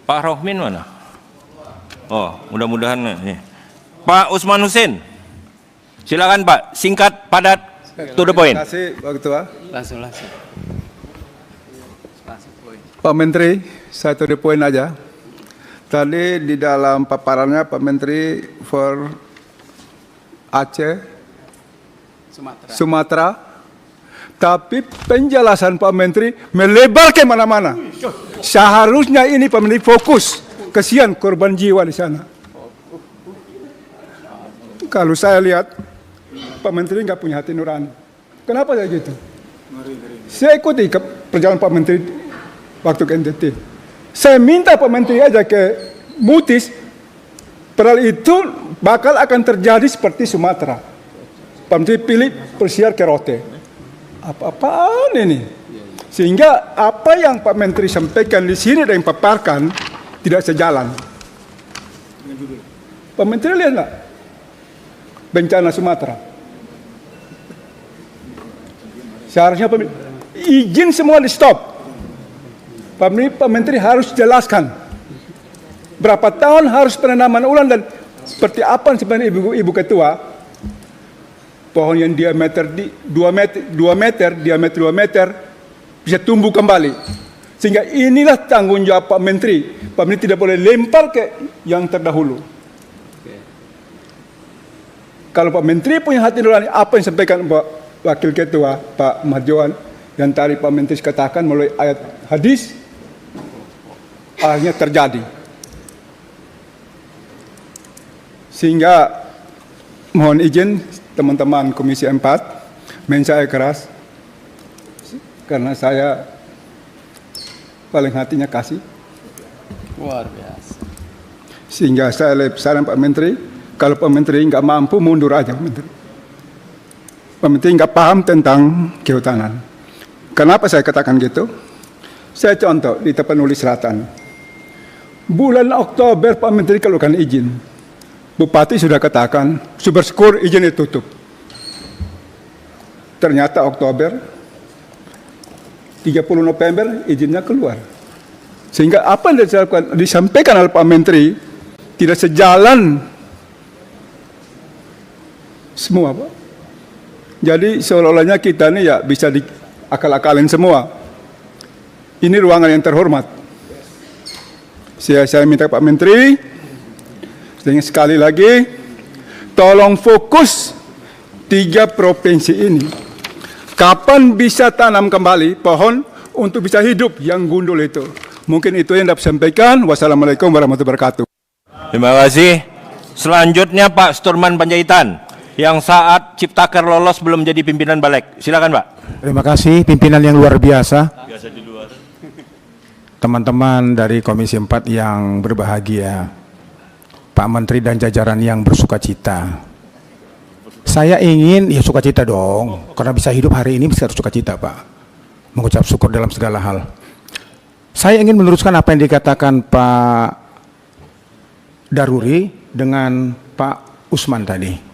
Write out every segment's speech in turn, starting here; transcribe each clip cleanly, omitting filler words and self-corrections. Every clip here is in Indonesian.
Pak Rohmin mana? Oh, mudah-mudahan nih. Pak Usman Hussein. Silakan Pak, singkat, padat, to the point. Terima kasih Pak Ketua. Langsung. Pak Menteri, saya to the point aja. Tadi di dalam paparannya Pak Menteri for Aceh, Sumatera, tapi penjelasan Pak Menteri melebar ke mana-mana. Seharusnya ini Pak Menteri fokus, kesian korban jiwa di sana. Kalau saya lihat Pak Menteri nggak punya hati nurani. Kenapa saya gitu? Saya ikuti perjalanan Pak Menteri waktu ke NTT. Saya minta Pak Menteri aja ke Mutis, padahal itu bakal akan terjadi seperti Sumatera. Pak Menteri pilih persiar ke Rote. Apa-apaan ini? Sehingga apa yang Pak Menteri sampaikan di sini dan paparkan tidak sejalan. Pak Menteri lihat nggak bencana Sumatera? Seharusnya izin semua di stop. Pak Menteri harus jelaskan berapa tahun harus penanaman ulang dan seperti apa sebenarnya Ibu Ketua, pohon yang diameter 2 meter, diameter 2 meter bisa tumbuh kembali. Sehingga inilah tanggung jawab Pak Menteri. Pak Menteri tidak boleh lempar ke yang terdahulu. Kalau Pak Menteri punya hati nurani, apa yang disampaikan Pak Wakil Ketua Pak Marjohan yang tadi Pak Menteri katakan melalui ayat hadis, akhirnya terjadi. Sehingga mohon izin teman-teman Komisi 4, saya keras karena saya paling hatinya kasih. Luar biasa. Sehingga saya saran Pak Menteri, kalau Pak Menteri nggak mampu mundur aja Pak Menteri. Pak Menteri nggak paham tentang kehutanan. Kenapa saya katakan gitu? Saya contoh di Tapanuli Selatan. Bulan Oktober Pak Menteri keluarkan izin. Bupati sudah katakan, syukur izin ditutup. Ternyata Oktober, 30 November izinnya keluar. Sehingga apa yang disampaikan oleh Pak Menteri tidak sejalan semua, Pak. Jadi seolah-olahnya kita ini ya bisa diakal-akalin semua. Ini ruangan yang terhormat. Saya minta Pak Menteri, sekali lagi, tolong fokus 3 provinsi ini. Kapan bisa tanam kembali pohon untuk bisa hidup yang gundul itu? Mungkin itu yang dapat sampaikan. Wassalamualaikum warahmatullahi wabarakatuh. Terima kasih. Selanjutnya Pak Sturman Panjaitan, yang saat Ciptaker lolos belum jadi pimpinan Balik. Silakan Pak. Terima kasih pimpinan yang luar biasa. Teman-teman dari Komisi 4 yang berbahagia, Pak Menteri dan jajaran yang bersukacita. Saya ingin, ya sukacita dong, karena bisa hidup hari ini bisa sukacita Pak. Mengucap syukur dalam segala hal. Saya ingin meneruskan apa yang dikatakan Pak Daruri dengan Pak Usman tadi.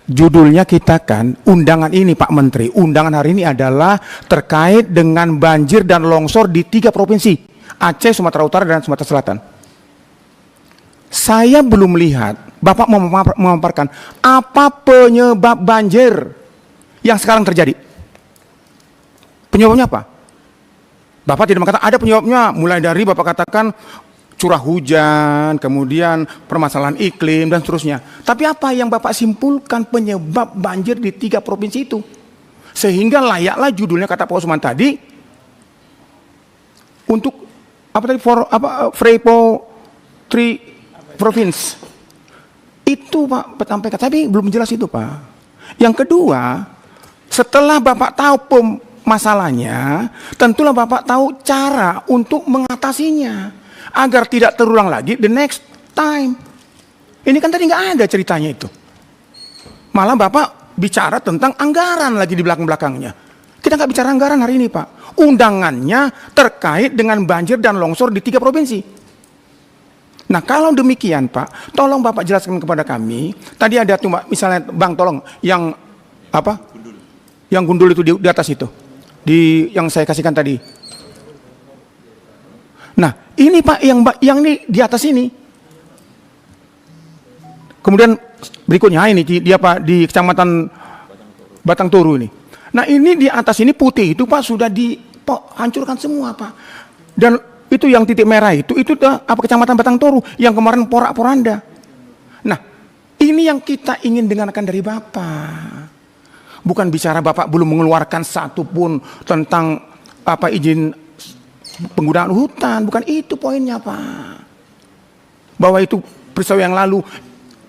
Judulnya kita kan, undangan ini Pak Menteri, undangan hari ini adalah terkait dengan banjir dan longsor di 3 provinsi, Aceh, Sumatera Utara, dan Sumatera Selatan. Saya belum melihat, Bapak memaparkan apa penyebab banjir yang sekarang terjadi. Penyebabnya apa? Bapak tidak mengatakan ada penyebabnya, mulai dari Bapak katakan curah hujan, kemudian permasalahan iklim, dan seterusnya. Tapi apa yang Bapak simpulkan penyebab banjir di 3 provinsi itu? Sehingga layaklah judulnya kata Pak Usman tadi, untuk Frepo 3 province. Itu Pak sampaikan, tapi belum jelas itu Pak. Yang kedua, setelah Bapak tahu masalahnya, tentulah Bapak tahu cara untuk mengatasinya. Agar tidak terulang lagi the next time. Ini kan tadi nggak ada ceritanya itu. Malah Bapak bicara tentang anggaran lagi di belakang-belakangnya. Kita nggak bicara anggaran hari ini Pak. Undangannya terkait dengan banjir dan longsor di 3 provinsi. Nah kalau demikian Pak, tolong Bapak jelaskan kepada kami. Tadi ada tuh misalnya Bang tolong yang apa? Yang gundul itu di atas itu. Yang saya kasihkan tadi. Nah, ini Pak yang di atas ini. Kemudian berikutnya ini dia Pak di Kecamatan Batang Toru ini. Nah, ini di atas ini putih itu Pak sudah dihancurkan semua Pak. Dan itu yang titik merah itu apa Kecamatan Batang Toru yang kemarin porak-poranda. Nah, ini yang kita ingin dengarkan dari Bapak. Bukan bicara Bapak belum mengeluarkan satupun tentang apa izin penggunaan hutan, bukan itu poinnya Pak. Bahwa itu peristiwa yang lalu,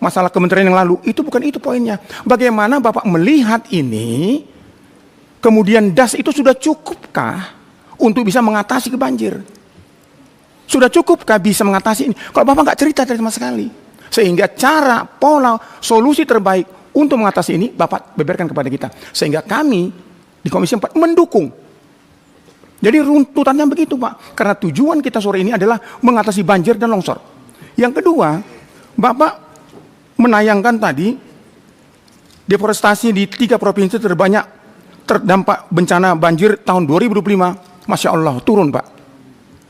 masalah kementerian yang lalu, itu bukan itu poinnya. Bagaimana Bapak melihat ini, kemudian DAS itu sudah cukupkah untuk bisa mengatasi banjir? Sudah cukupkah bisa mengatasi ini? Kalau Bapak nggak cerita sama sekali. Sehingga cara, pola, solusi terbaik untuk mengatasi ini Bapak beberkan kepada kita. Sehingga kami di Komisi 4 mendukung. Jadi runtutannya begitu Pak. Karena tujuan kita sore ini adalah mengatasi banjir dan longsor. Yang kedua, Bapak menayangkan tadi deforestasi di 3 provinsi terbanyak terdampak bencana banjir tahun 2025. Masya Allah, turun Pak.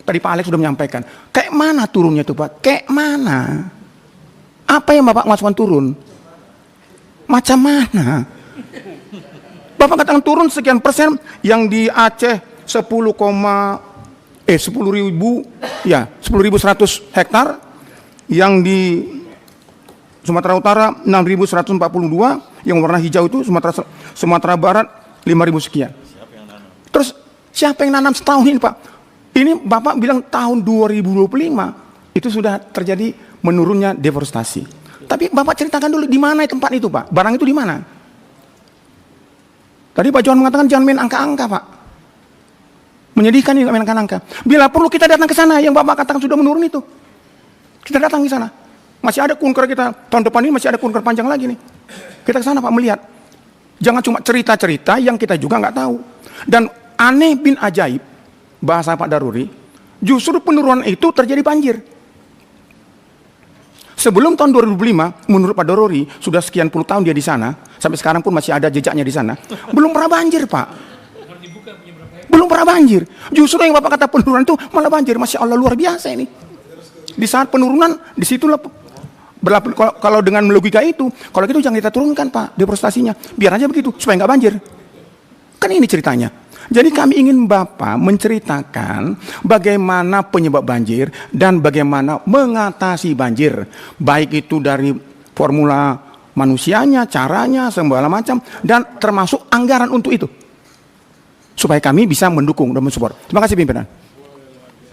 Tadi Pak Alex sudah menyampaikan. Kayak mana turunnya itu Pak? Kayak mana? Apa yang Bapak maksudkan turun? Macam mana? Bapak katakan turun sekian persen, yang di Aceh 10.100 hektar, yang di Sumatera Utara 6.142, yang warna hijau itu Sumatera Barat 5.000 sekian. Terus siapa yang nanam setahun ini Pak? Ini Bapak bilang tahun 2025 itu sudah terjadi menurunnya deforestasi. Tapi Bapak ceritakan dulu di mana tempat itu Pak? Barang itu di mana? Tadi Pak Johan mengatakan jangan main angka-angka Pak. Menyedihkan ini main angka-angka. Bila perlu kita datang ke sana yang Bapak katakan sudah menurun itu. Kita datang ke sana. Masih ada kunker kita. Tahun depan ini masih ada kunker panjang lagi nih. Kita ke sana Pak melihat. Jangan cuma cerita-cerita yang kita juga nggak tahu. Dan aneh bin ajaib, bahasa Pak Daruri, justru penurunan itu terjadi banjir. Sebelum tahun 2005, menurut Pak Daruri, sudah sekian puluh tahun dia di sana, sampai sekarang pun masih ada jejaknya di sana, belum pernah banjir Pak. Belum pernah banjir. Justru yang Bapak kata penurunan itu malah banjir. Masya Allah, luar biasa ini. Di saat penurunan, disitulah kalau dengan logika itu, kalau gitu jangan kita turunkan Pak deforestasinya. Biar aja begitu, supaya nggak banjir. Kan ini ceritanya. Jadi kami ingin Bapak menceritakan bagaimana penyebab banjir dan bagaimana mengatasi banjir. Baik itu dari formula manusianya, caranya, segala macam, dan termasuk anggaran untuk itu. Supaya kami bisa mendukung dan mensupport. Terima kasih pimpinan.